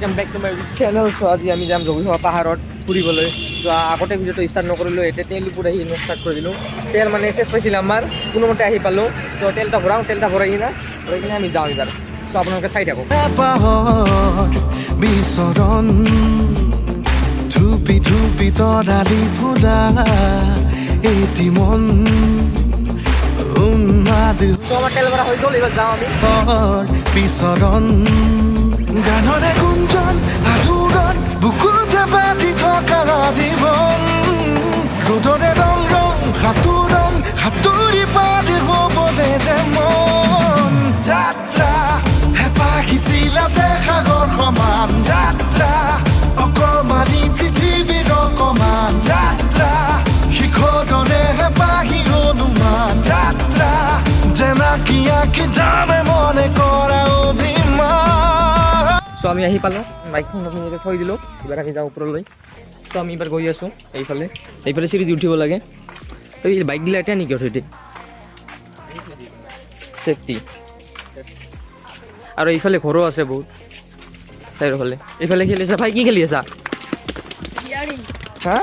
Welcome back to my channel. So आज আমি যাম যোগীঘোষা পাহাৰত ফুৰিবলৈ। সো আগতে ভিডিঅ'টো ষ্টাৰ্ট নকৰিলোঁ, এতিয়া তেল পুৰা আহি ষ্টাৰ্ট কৰি দিলোঁ। তেল মানে শেষ পাইছিল আমাৰ, কোনোমতে আহি পালোঁ। সো তেলটা ভৰাই কিনে আমি যাওঁ এইবাৰ। সো আপোনালোকে চাই থাকক। ধুপি ধুপি তৰালি ফুলা এটি মন সো আমাৰ তেল ভৰা হৈ গ'ল, এইবাৰ যাওঁ আমি। বিচৰণ গানৰে গুঞ্জন আলোড়ন বুকুতে বাজি থকা জীৱন ৰ'দৰে ৰং ৰং সাঁতোৰং সাঁতুৰি পাৰি হ'বলে যে মন যাত্ৰা হেঁপাহিছিল সাগৰ সমান যাত্ৰা অকমানি পৃথিৱীৰ অকমান যাত্ৰা শিখৰৰে হেঁপাহি অনুমান যাত্ৰা জেনাকি আঁকি যাবে মনে কৰা অভিমান। সো আমি আহি পালোঁ, বাইকখন নতুনকৈ থৈ দিলোঁ। এইবাৰ আমি যাওঁ ওপৰলৈ। সো আমি এইবাৰ গৈ আছোঁ এইফালে চিৰি দি উঠিব লাগে। এই বাইকগিলা এতিয়া নেকি উঠি ছেফটি। আৰু এইফালে ঘৰো আছে বহুত চাৰিওফালে। এইফালে খেলি আছা ভাই, কি খেলি আছা? হা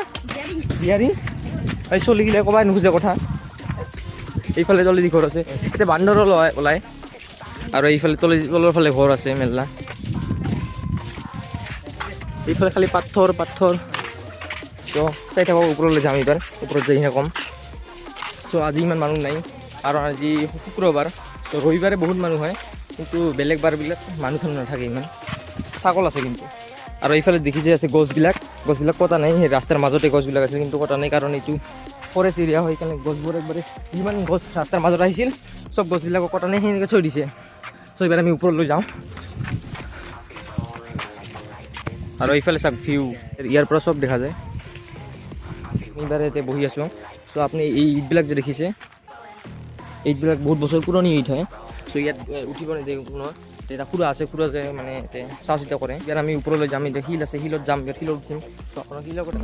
বিয়াৰি এই চলিগিলে ক'বাই নুখোজে কথা। এইফালে তলেদি ঘৰ আছে, এতিয়া বান্দৰ ওলায়। আৰু এইফালে তলৰ ফালে ঘৰ আছে মেলা। এইফালে খালি পাথৰ। চ' চাই থাকক, ওপৰলৈ যাম এইবাৰ। ওপৰত যাইহে ক'ম। চ' আজি ইমান মানুহ নাই, আৰু আজি শুক্ৰবাৰ। ত' ৰবিবাৰে বহুত মানুহ হয়, কিন্তু বেলেগ বাৰবিলাক মানুহ নাথাকে ইমান। ছাগল আছে কিন্তু। আৰু এইফালে দেখি যে আছে গছবিলাক কটা নাই। সেই ৰাস্তাৰ মাজতে গছবিলাক আছে, কিন্তু কটা নাই, কাৰণ এইটো ফৰেষ্ট এৰিয়া হয়। সেইকাৰণে গছবোৰ একবাৰে যিমান গছ ৰাস্তাৰ মাজত আহিছিল চব গছবিলাকক কটা নাই, সেনেকৈ থৈ দিছে। চ' এইবাৰ আমি ওপৰলৈ যাওঁ। আৰু এইফালে চাওক ভিউ, ইয়াৰ পৰা চব দেখা যায়। এইবাৰ এতিয়া বহি আছোঁ। চ' আপুনি এই ইটবিলাক যে দেখিছে, ইটবিলাক বহুত বছৰ পুৰণি ইট হয়। চ' ইয়াত উঠিব নিদিয়ে কোনো। এটা খুৰা আছে, খুৰাকে মানে চোৱা চিতা কৰে। ইয়াত আমি ওপৰলৈ যাম। এতিয়া শিল আছে, শিলত যাম, ইয়াত শিলত উঠিম। ত' আপোনাৰ শিলৰ কথা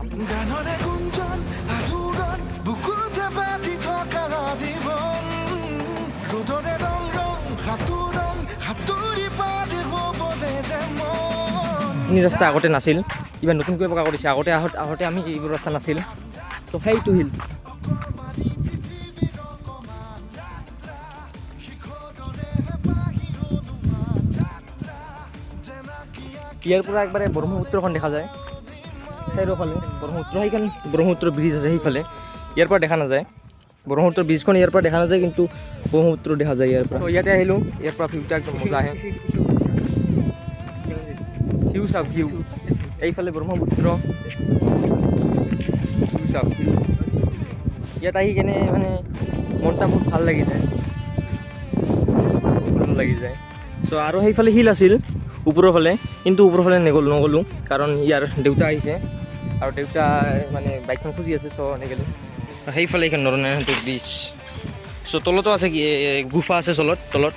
এই ৰাস্তা আগতে নাছিল, ইমান নতুনকৈ পকা কৰিছে। আগতে আমি এইবোৰ ৰাস্তা নাছিল। চ' সেইটো শিল। ইয়াৰ পৰা একবাৰে ব্ৰহ্মপুত্ৰখন দেখা যায় চাৰিওফালে। ব্ৰহ্মপুত্ৰ ব্ৰিজ আছে সেইফালে, ইয়াৰ পৰা দেখা নাযায়। ব্ৰহ্মপুত্ৰ ব্ৰিজখন ইয়াৰ পৰা দেখা নাযায়, কিন্তু ব্ৰহ্মপুত্ৰ দেখা যায় ইয়াৰ পৰা। ইয়াতে আহিলোঁ, ইয়াৰ পৰা ভিউটা একদম মজা আহে। ভিউ চাওক, ভিউ এইফালে ব্ৰহ্মপুত্ৰ। ভিউ চাওক, ইয়াত আহি কেনে মানে মনটা বহুত ভাল লাগি যায়। চ' আৰু সেইফালে শিল আছিল ওপৰৰ ফালে, কিন্তু ওপৰৰ ফালে নগ'লোঁ, কাৰণ ইয়াৰ দেউতা আহিছে আৰু দেউতা মানে বাইকখন খুজি আছে। চ' নগ'লোঁ। সেইফালে এইখন নৰনাৰায়ণপুৰ ব্ৰিজ। চ' তলতো আছে কি গুফা আছে তলত,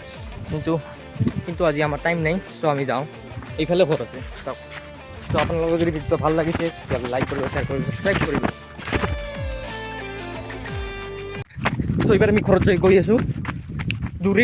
কিন্তু আজি আমাৰ টাইম নাই। চ' আমি যাওঁ। এইফালে ঘৰ আছে চাওক। চ' আপোনালোকৰ যদি ভিডিঅ'টো ভাল লাগিছে তেতিয়াহ'লে লাইক কৰিব, শ্বেয়াৰ কৰিব, ছাবস্ক্ৰাইব কৰিব। চ' এইবাৰ আমি ঘৰত গৈ আছোঁ দূৰে।